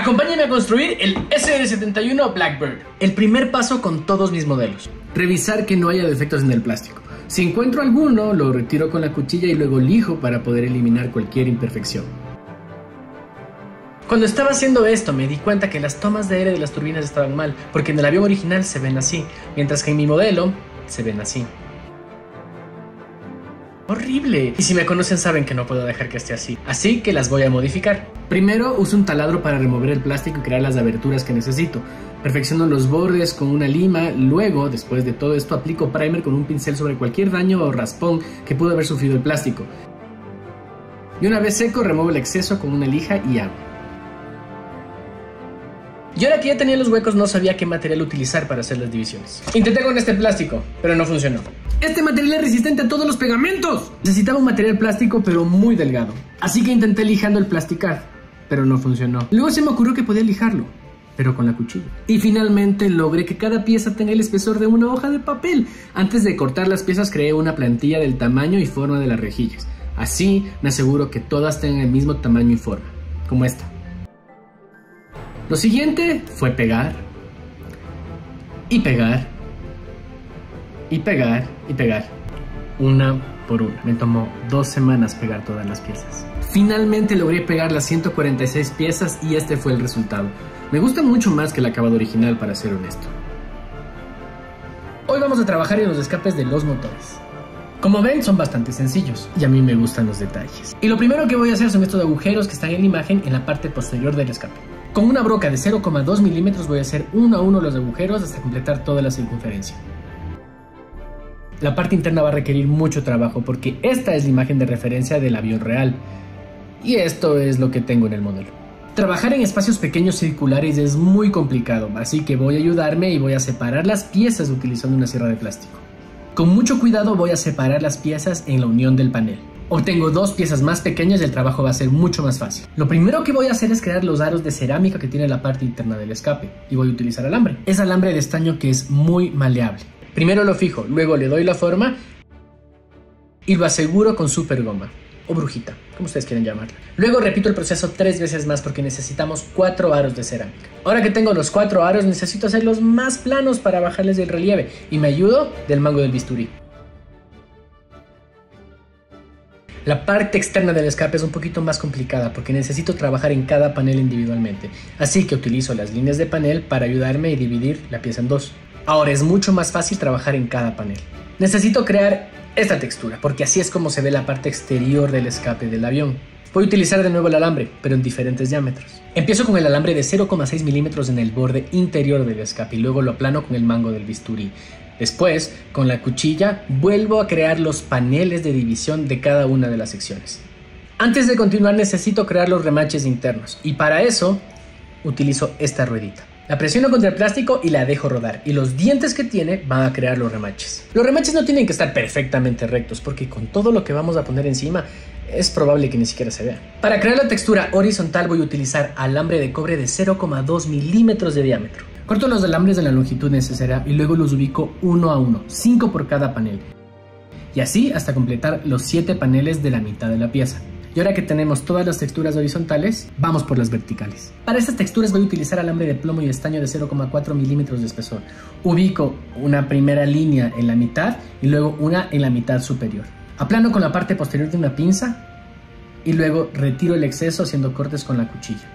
Acompáñame a construir el SR71 Blackbird. El primer paso con todos mis modelos: revisar que no haya defectos en el plástico. Si encuentro alguno, lo retiro con la cuchilla y luego lijo para poder eliminar cualquier imperfección. Cuando estaba haciendo esto me di cuenta que las tomas de aire de las turbinas estaban mal, porque en el avión original se ven así, mientras que en mi modelo se ven así. ¡Horrible! Y si me conocen saben que no puedo dejar que esté así que las voy a modificar. Primero uso un taladro para remover el plástico y crear las aberturas que necesito. Perfecciono los bordes con una lima, luego, después de todo esto, aplico primer con un pincel sobre cualquier daño o raspón que pudo haber sufrido el plástico. Y una vez seco, remuevo el exceso con una lija y agua. Y ahora que ya tenía los huecos, no sabía qué material utilizar para hacer las divisiones. Intenté con este plástico, pero no funcionó. Este material es resistente a todos los pegamentos. Necesitaba un material plástico, pero muy delgado. Así que intenté lijando el plasticar, pero no funcionó. Luego se me ocurrió que podía lijarlo, pero con la cuchilla. Y finalmente logré que cada pieza tenga el espesor de una hoja de papel. Antes de cortar las piezas creé una plantilla del tamaño y forma de las rejillas. Así me aseguro que todas tengan el mismo tamaño y forma, como esta. Lo siguiente fue pegar y pegar y pegar y pegar, una por una. Me tomó 2 semanas pegar todas las piezas. Finalmente logré pegar las 146 piezas y este fue el resultado. Me gusta mucho más que el acabado original, para ser honesto. Hoy vamos a trabajar en los escapes de los motores. Como ven, son bastante sencillos y a mí me gustan los detalles. Y lo primero que voy a hacer son estos agujeros que están en la imagen en la parte posterior del escape. Con una broca de 0,2 milímetros voy a hacer uno a uno los agujeros hasta completar toda la circunferencia. La parte interna va a requerir mucho trabajo porque esta es la imagen de referencia del avión real. Y esto es lo que tengo en el modelo. Trabajar en espacios pequeños circulares es muy complicado, así que voy a ayudarme y voy a separar las piezas utilizando una sierra de plástico. Con mucho cuidado voy a separar las piezas en la unión del panel. Obtengo 2 piezas más pequeñas y el trabajo va a ser mucho más fácil. Lo primero que voy a hacer es crear los aros de cerámica que tiene la parte interna del escape y voy a utilizar alambre. Es alambre de estaño que es muy maleable. Primero lo fijo, luego le doy la forma y lo aseguro con super goma o brujita, como ustedes quieran llamarla. Luego repito el proceso 3 veces más porque necesitamos 4 aros de cerámica. Ahora que tengo los 4 aros necesito hacerlos más planos para bajarles el relieve y me ayudo del mango del bisturí. La parte externa del escape es un poquito más complicada porque necesito trabajar en cada panel individualmente, así que utilizo las líneas de panel para ayudarme y dividir la pieza en 2. Ahora es mucho más fácil trabajar en cada panel. Necesito crear esta textura porque así es como se ve la parte exterior del escape del avión. Voy a utilizar de nuevo el alambre, pero en diferentes diámetros. Empiezo con el alambre de 0,6 milímetros en el borde interior del escape y luego lo aplano con el mango del bisturí. Después, con la cuchilla, vuelvo a crear los paneles de división de cada una de las secciones. Antes de continuar necesito crear los remaches internos y para eso utilizo esta ruedita. La presiono contra el plástico y la dejo rodar y los dientes que tiene van a crear los remaches. Los remaches no tienen que estar perfectamente rectos porque con todo lo que vamos a poner encima es probable que ni siquiera se vea. Para crear la textura horizontal voy a utilizar alambre de cobre de 0,2 milímetros de diámetro. Corto los alambres de la longitud necesaria y luego los ubico uno a uno, 5 por cada panel. Y así hasta completar los 7 paneles de la mitad de la pieza. Y ahora que tenemos todas las texturas horizontales, vamos por las verticales. Para estas texturas voy a utilizar alambre de plomo y estaño de 0,4 milímetros de espesor. Ubico una primera línea en la mitad y luego una en la mitad superior. Aplano con la parte posterior de una pinza y luego retiro el exceso haciendo cortes con la cuchilla.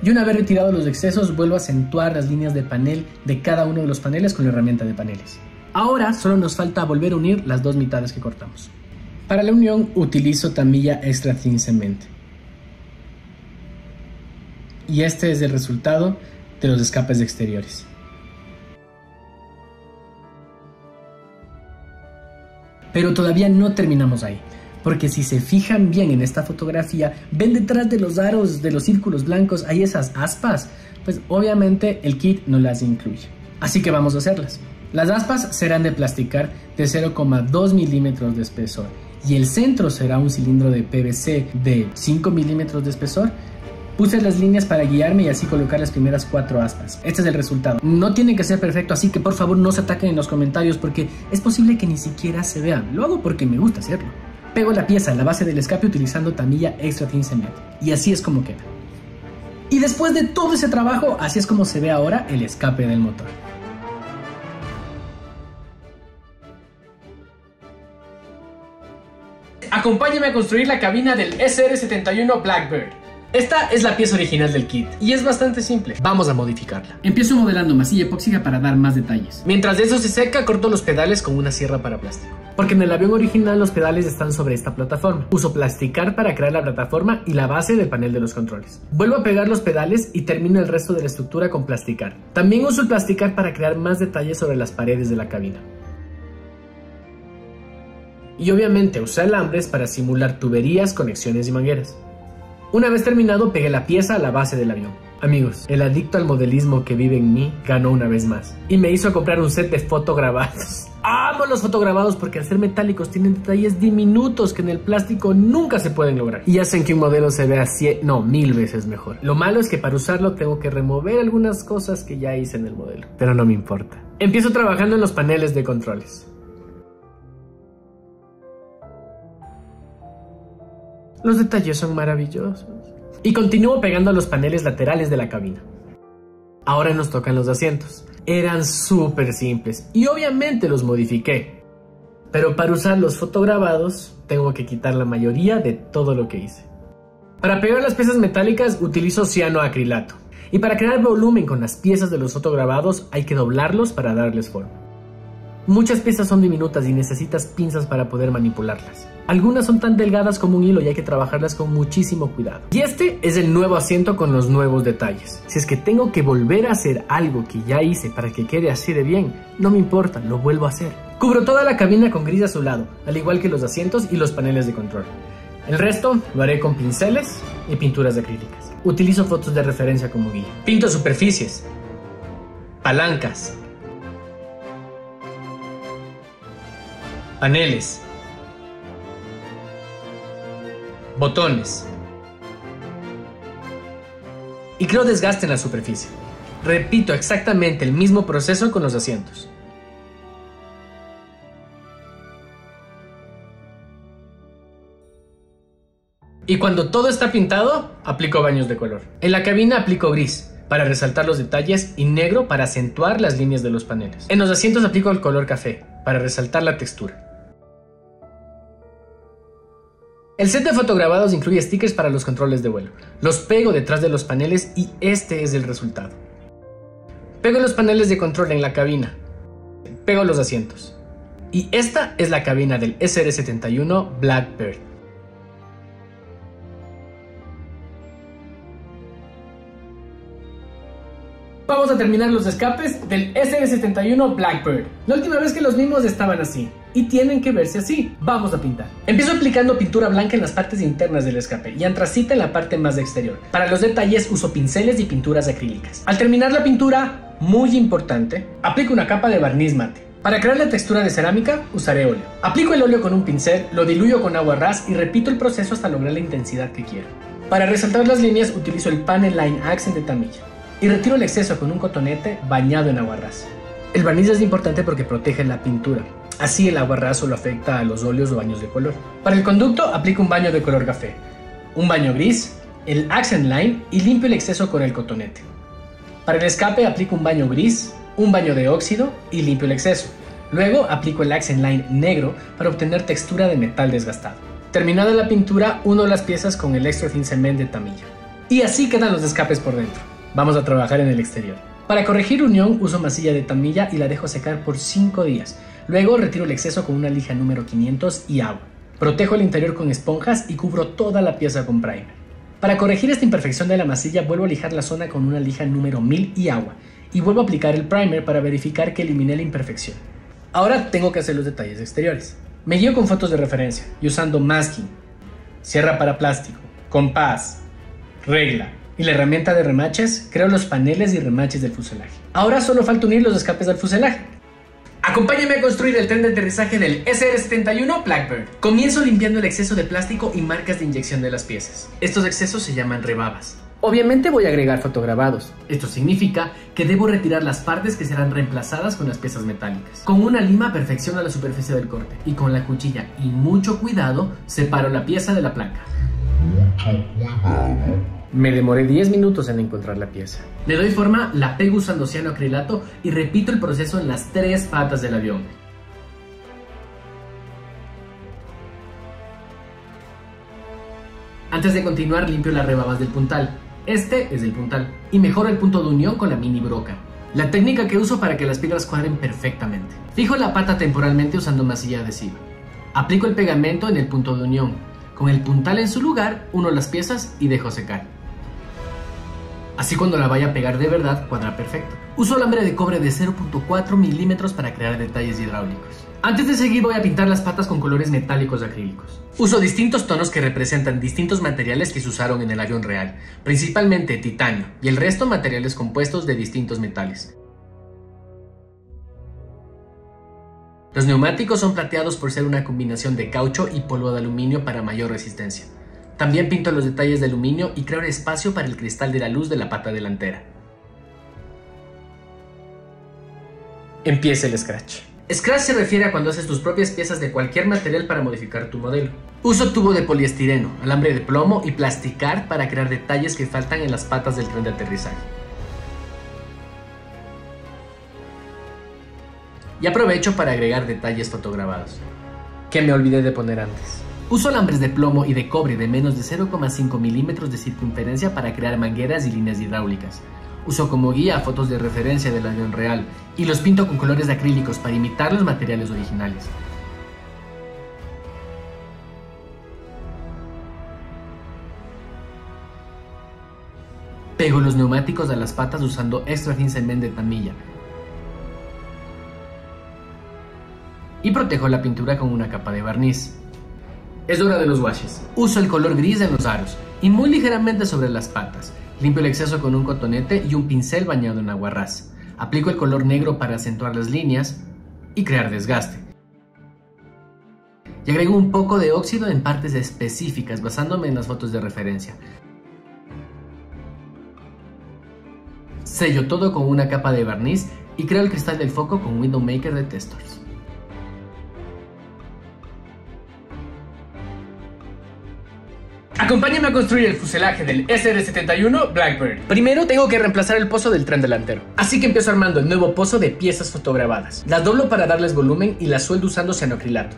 Y una vez retirados los excesos, vuelvo a acentuar las líneas de panel de cada uno de los paneles con la herramienta de paneles. Ahora solo nos falta volver a unir las 2 mitades que cortamos. Para la unión utilizo tamilla extra thin cement. Y este es el resultado de los escapes exteriores. Pero todavía no terminamos ahí. Porque si se fijan bien en esta fotografía, ven detrás de los aros de los círculos blancos, hay esas aspas. Pues obviamente el kit no las incluye. Así que vamos a hacerlas. Las aspas serán de plasticar de 0,2 milímetros de espesor. Y el centro será un cilindro de PVC de 5 milímetros de espesor. Puse las líneas para guiarme y así colocar las primeras 4 aspas. Este es el resultado. No tiene que ser perfecto, así que por favor no se ataquen en los comentarios porque es posible que ni siquiera se vean. Lo hago porque me gusta hacerlo. Pego la pieza en la base del escape utilizando tamilla Extra Thin Cement. Y así es como queda. Y después de todo ese trabajo, así es como se ve ahora el escape del motor. Acompáñame a construir la cabina del SR-71 Blackbird. Esta es la pieza original del kit y es bastante simple. Vamos a modificarla. Empiezo modelando masilla epóxica para dar más detalles. Mientras eso se seca, corto los pedales con una sierra para plástico. Porque en el avión original los pedales están sobre esta plataforma. Uso Plasticar para crear la plataforma y la base del panel de los controles. Vuelvo a pegar los pedales y termino el resto de la estructura con Plasticar. También uso el Plasticar para crear más detalles sobre las paredes de la cabina. Y obviamente usé alambres para simular tuberías, conexiones y mangueras. Una vez terminado, pegué la pieza a la base del avión. Amigos, el adicto al modelismo que vive en mí ganó una vez más y me hizo comprar un set de fotograbados. Amo los fotograbados porque al ser metálicos tienen detalles diminutos que en el plástico nunca se pueden lograr y hacen que un modelo se vea 1000 veces mejor. Lo malo es que para usarlo tengo que remover algunas cosas que ya hice en el modelo, pero no me importa. Empiezo trabajando en los paneles de controles. Los detalles son maravillosos. Y continúo pegando a los paneles laterales de la cabina. Ahora nos tocan los asientos. Eran súper simples y obviamente los modifiqué. Pero para usar los fotograbados tengo que quitar la mayoría de todo lo que hice. Para pegar las piezas metálicas utilizo cianoacrilato. Y para crear volumen con las piezas de los fotograbados hay que doblarlos para darles forma. Muchas piezas son diminutas y necesitas pinzas para poder manipularlas. Algunas son tan delgadas como un hilo y hay que trabajarlas con muchísimo cuidado. Y este es el nuevo asiento con los nuevos detalles. Si es que tengo que volver a hacer algo que ya hice para que quede así de bien, no me importa, lo vuelvo a hacer. Cubro toda la cabina con gris azulado, al igual que los asientos y los paneles de control. El resto lo haré con pinceles y pinturas acrílicas. Utilizo fotos de referencia como guía. Pinto superficies, palancas, paneles, botones y creo desgaste en la superficie. Repito exactamente el mismo proceso con los asientos. Y cuando todo está pintado, aplico baños de color. En la cabina aplico gris para resaltar los detalles y negro para acentuar las líneas de los paneles. En los asientos aplico el color café para resaltar la textura. El set de fotograbados incluye stickers para los controles de vuelo. Los pego detrás de los paneles y este es el resultado. Pego los paneles de control en la cabina. Pego los asientos. Y esta es la cabina del SR-71 Blackbird. Vamos a terminar los escapes del SR-71 Blackbird. La última vez que los vimos estaban así y tienen que verse así. Vamos a pintar. Empiezo aplicando pintura blanca en las partes internas del escape y antracita en la parte más exterior. Para los detalles uso pinceles y pinturas acrílicas. Al terminar la pintura, muy importante, aplico una capa de barniz mate. Para crear la textura de cerámica usaré óleo. Aplico el óleo con un pincel, lo diluyo con agua ras y repito el proceso hasta lograr la intensidad que quiero. Para resaltar las líneas utilizo el Panel Line Accent de tamilla y retiro el exceso con un cotonete bañado en agua ras. El barniz es importante porque protege la pintura. Así el agua ras solo afecta a los óleos o baños de color. Para el conducto aplico un baño de color café, un baño gris, el Accent Line y limpio el exceso con el cotonete. Para el escape aplico un baño gris, un baño de óxido y limpio el exceso. Luego aplico el Accent Line negro para obtener textura de metal desgastado. Terminada la pintura, uno las piezas con el Extra Thin Cement de tamilla. Y así quedan los escapes por dentro. Vamos a trabajar en el exterior. Para corregir unión uso masilla de tamilla y la dejo secar por 5 días. Luego retiro el exceso con una lija número 500 y agua. Protejo el interior con esponjas y cubro toda la pieza con primer. Para corregir esta imperfección de la masilla vuelvo a lijar la zona con una lija número 1000 y agua. Y vuelvo a aplicar el primer para verificar que eliminé la imperfección. Ahora tengo que hacer los detalles exteriores. Me guío con fotos de referencia y usando masking, sierra para plástico, compás, regla y la herramienta de remaches, creo los paneles y remaches del fuselaje. Ahora solo falta unir los escapes al fuselaje. Acompáñame a construir el tren de aterrizaje del SR-71 Blackbird. Comienzo limpiando el exceso de plástico y marcas de inyección de las piezas. Estos excesos se llaman rebabas. Obviamente voy a agregar fotograbados. Esto significa que debo retirar las partes que serán reemplazadas con las piezas metálicas. Con una lima perfecciono la superficie del corte y con la cuchilla y mucho cuidado separo la pieza de la placa. Me demoré 10 minutos en encontrar la pieza. Le doy forma, la pego usando cianoacrilato y repito el proceso en las 3 patas del avión. Antes de continuar, limpio las rebabas del puntal. Este es el puntal y mejoro el punto de unión con la mini broca, la técnica que uso para que las piedras cuadren perfectamente. Fijo la pata temporalmente usando masilla adhesiva. Aplico el pegamento en el punto de unión. Con el puntal en su lugar, uno las piezas y dejo secar. Así cuando la vaya a pegar de verdad, cuadra perfecto. Uso alambre de cobre de 0.4 milímetros para crear detalles hidráulicos. Antes de seguir voy a pintar las patas con colores metálicos acrílicos. Uso distintos tonos que representan distintos materiales que se usaron en el avión real, principalmente titanio y el resto materiales compuestos de distintos metales. Los neumáticos son plateados por ser una combinación de caucho y polvo de aluminio para mayor resistencia. También pinto los detalles de aluminio y creo espacio para el cristal de la luz de la pata delantera. Empieza el scratch. Scratch se refiere a cuando haces tus propias piezas de cualquier material para modificar tu modelo. Uso tubo de poliestireno, alambre de plomo y plasticar para crear detalles que faltan en las patas del tren de aterrizaje. Y aprovecho para agregar detalles fotograbados, que me olvidé de poner antes. Uso alambres de plomo y de cobre de menos de 0,5 milímetros de circunferencia para crear mangueras y líneas hidráulicas. Uso como guía fotos de referencia del avión real y los pinto con colores de acrílicos para imitar los materiales originales. Pego los neumáticos a las patas usando extra thin cement de Tamiya y protejo la pintura con una capa de barniz. Es hora de los washes. Uso el color gris en los aros y muy ligeramente sobre las patas. Limpio el exceso con un cotonete y un pincel bañado en agua ras. Aplico el color negro para acentuar las líneas y crear desgaste. Y agrego un poco de óxido en partes específicas basándome en las fotos de referencia. Sello todo con una capa de barniz y creo el cristal del foco con Window Maker de Testors. Acompáñame a construir el fuselaje del SR-71 Blackbird. Primero tengo que reemplazar el pozo del tren delantero, así que empiezo armando el nuevo pozo de piezas fotograbadas. Las doblo para darles volumen y las sueldo usando cianoacrilato.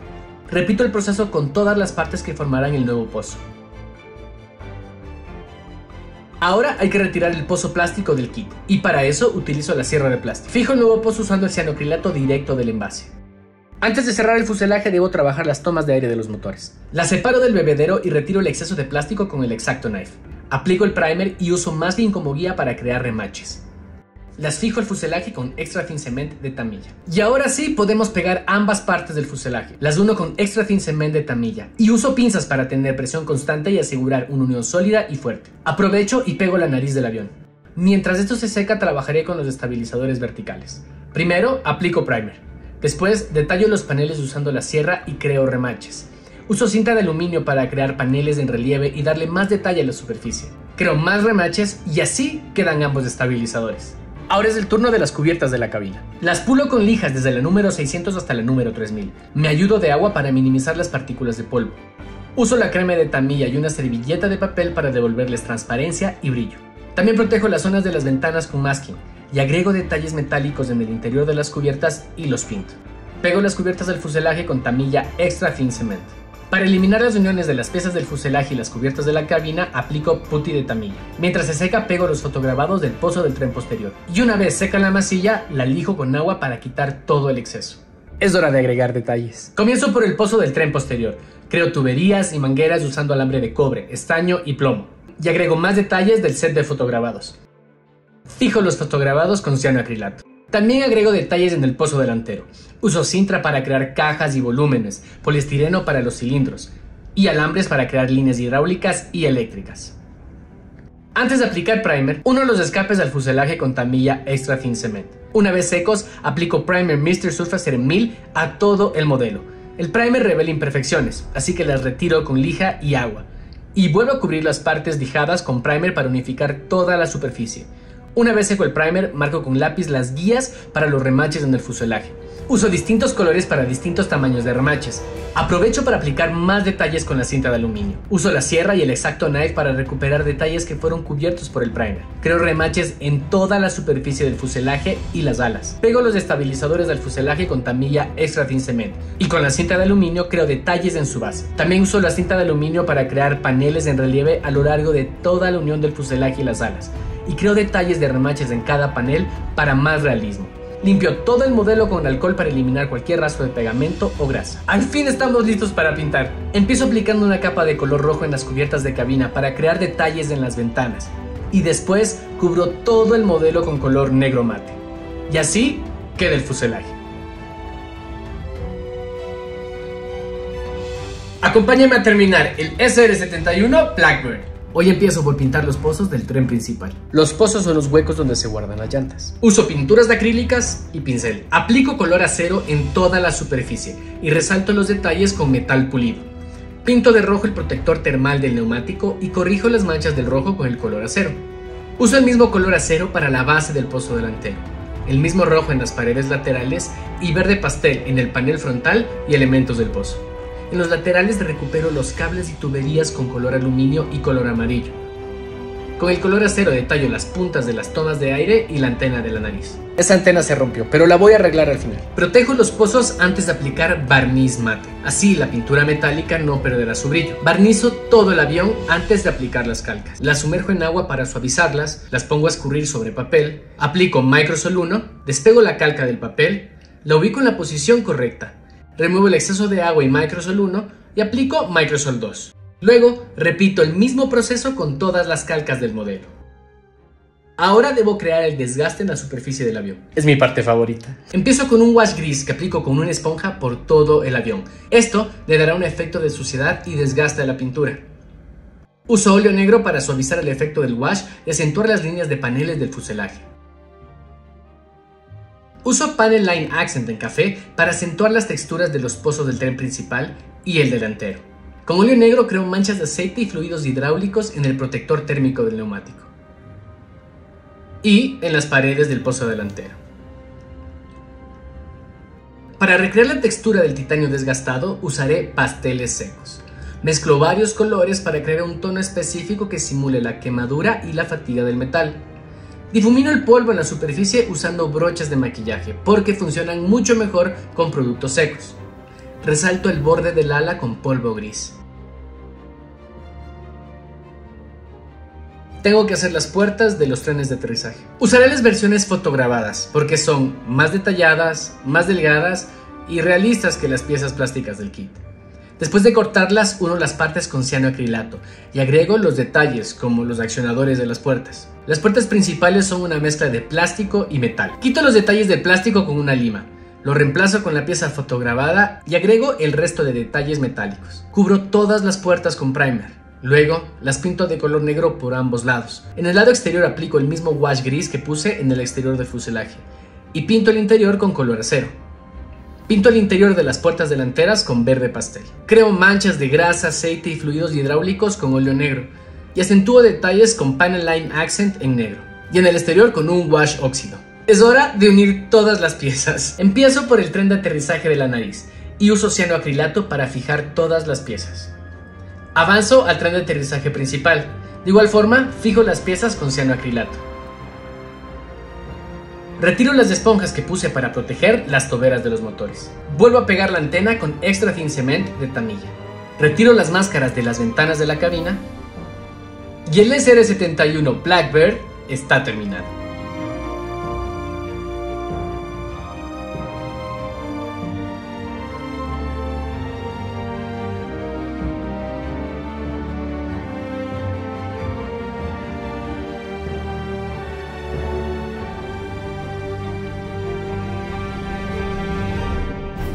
Repito el proceso con todas las partes que formarán el nuevo pozo. Ahora hay que retirar el pozo plástico del kit, y para eso utilizo la sierra de plástico. Fijo el nuevo pozo usando el cianoacrilato directo del envase. Antes de cerrar el fuselaje debo trabajar las tomas de aire de los motores. Las separo del bebedero y retiro el exceso de plástico con el X-Acto Knife. Aplico el primer y uso masking como guía para crear remaches. Las fijo el fuselaje con extra thin cement de Tamiya. Y ahora sí podemos pegar ambas partes del fuselaje. Las uno con extra thin cement de Tamiya. Y uso pinzas para tener presión constante y asegurar una unión sólida y fuerte. Aprovecho y pego la nariz del avión. Mientras esto se seca trabajaré con los estabilizadores verticales. Primero aplico primer. Después detallo los paneles usando la sierra y creo remaches. Uso cinta de aluminio para crear paneles en relieve y darle más detalle a la superficie. Creo más remaches y así quedan ambos estabilizadores. Ahora es el turno de las cubiertas de la cabina. Las pulo con lijas desde la número 600 hasta la número 3000. Me ayudo de agua para minimizar las partículas de polvo. Uso la crema de Tamiya y una servilleta de papel para devolverles transparencia y brillo. También protejo las zonas de las ventanas con masking y agrego detalles metálicos en el interior de las cubiertas y los pinto. Pego las cubiertas del fuselaje con Tamiya Extra Thin Cement. Para eliminar las uniones de las piezas del fuselaje y las cubiertas de la cabina, aplico putty de Tamiya. Mientras se seca, pego los fotograbados del pozo del tren posterior. Y una vez seca la masilla, la lijo con agua para quitar todo el exceso. Es hora de agregar detalles. Comienzo por el pozo del tren posterior. Creo tuberías y mangueras usando alambre de cobre, estaño y plomo. Y agrego más detalles del set de fotograbados. Fijo los fotograbados con cianoacrilato. También agrego detalles en el pozo delantero. Uso cintra para crear cajas y volúmenes, poliestireno para los cilindros y alambres para crear líneas hidráulicas y eléctricas. Antes de aplicar primer, uno los escapes al fuselaje con Tamiya Extra Thin Cement. Una vez secos, aplico primer Mr. Surfacer 1000 a todo el modelo. El primer revela imperfecciones, así que las retiro con lija y agua. y vuelvo a cubrir las partes lijadas con primer para unificar toda la superficie. Una vez seco el primer, marco con lápiz las guías para los remaches en el fuselaje. Uso distintos colores para distintos tamaños de remaches. Aprovecho para aplicar más detalles con la cinta de aluminio. Uso la sierra y el X-Acto Knife para recuperar detalles que fueron cubiertos por el primer. Creo remaches en toda la superficie del fuselaje y las alas. Pego los estabilizadores del fuselaje con tamilla extra thin cement y con la cinta de aluminio creo detalles en su base. También uso la cinta de aluminio para crear paneles en relieve a lo largo de toda la unión del fuselaje y las alas. Y creo detalles de remaches en cada panel para más realismo. Limpio todo el modelo con alcohol para eliminar cualquier rastro de pegamento o grasa. Al fin estamos listos para pintar. Empiezo aplicando una capa de color rojo en las cubiertas de cabina para crear detalles en las ventanas. Y después cubro todo el modelo con color negro mate. Y así queda el fuselaje. Acompáñame a terminar el SR-71 Blackbird. Hoy empiezo por pintar los pozos del tren principal. Los pozos son los huecos donde se guardan las llantas. Uso pinturas de acrílicas y pincel. Aplico color acero en toda la superficie y resalto los detalles con metal pulido. Pinto de rojo el protector termal del neumático y corrijo las manchas del rojo con el color acero. Uso el mismo color acero para la base del pozo delantero, el mismo rojo en las paredes laterales y verde pastel en el panel frontal y elementos del pozo. En los laterales recupero los cables y tuberías con color aluminio y color amarillo. Con el color acero detallo las puntas de las tomas de aire y la antena de la nariz. Esa antena se rompió, pero la voy a arreglar al final. Protejo los pozos antes de aplicar barniz mate. Así la pintura metálica no perderá su brillo. Barnizo todo el avión antes de aplicar las calcas. Las sumerjo en agua para suavizarlas, las pongo a escurrir sobre papel, aplico Microsol 1, despego la calca del papel, la ubico en la posición correcta. Remuevo el exceso de agua y Microsol 1 y aplico Microsol 2. Luego, repito el mismo proceso con todas las calcas del modelo. Ahora debo crear el desgaste en la superficie del avión. Es mi parte favorita. Empiezo con un wash gris que aplico con una esponja por todo el avión. Esto le dará un efecto de suciedad y desgaste a la pintura. Uso óleo negro para suavizar el efecto del wash y acentuar las líneas de paneles del fuselaje. Uso Panel Line Accent en café para acentuar las texturas de los pozos del tren principal y el delantero. Con óleo negro creo manchas de aceite y fluidos hidráulicos en el protector térmico del neumático y en las paredes del pozo delantero. Para recrear la textura del titanio desgastado usaré pasteles secos. Mezclo varios colores para crear un tono específico que simule la quemadura y la fatiga del metal. Difumino el polvo en la superficie usando brochas de maquillaje porque funcionan mucho mejor con productos secos. Resalto el borde del ala con polvo gris. Tengo que hacer las puertas de los trenes de aterrizaje. Usaré las versiones fotograbadas porque son más detalladas, más delgadas y realistas que las piezas plásticas del kit. Después de cortarlas, uno las partes con cianoacrilato y agrego los detalles como los accionadores de las puertas. Las puertas principales son una mezcla de plástico y metal. Quito los detalles de plástico con una lima, lo reemplazo con la pieza fotograbada y agrego el resto de detalles metálicos. Cubro todas las puertas con primer. Luego las pinto de color negro por ambos lados. En el lado exterior aplico el mismo wash gris que puse en el exterior del fuselaje y pinto el interior con color acero. Pinto el interior de las puertas delanteras con verde pastel. Creo manchas de grasa, aceite y fluidos hidráulicos con óleo negro y acentúo detalles con Panel Line Accent en negro y en el exterior con un wash óxido. Es hora de unir todas las piezas. Empiezo por el tren de aterrizaje de la nariz y uso cianoacrilato para fijar todas las piezas. Avanzo al tren de aterrizaje principal. De igual forma, fijo las piezas con cianoacrilato. Retiro las esponjas que puse para proteger las toberas de los motores. Vuelvo a pegar la antena con extra thin cement de tamilla. Retiro las máscaras de las ventanas de la cabina y el SR-71 Blackbird está terminado.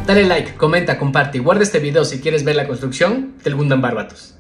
Dale like, comenta, comparte y guarda este video si quieres ver la construcción del Gundam Barbatos.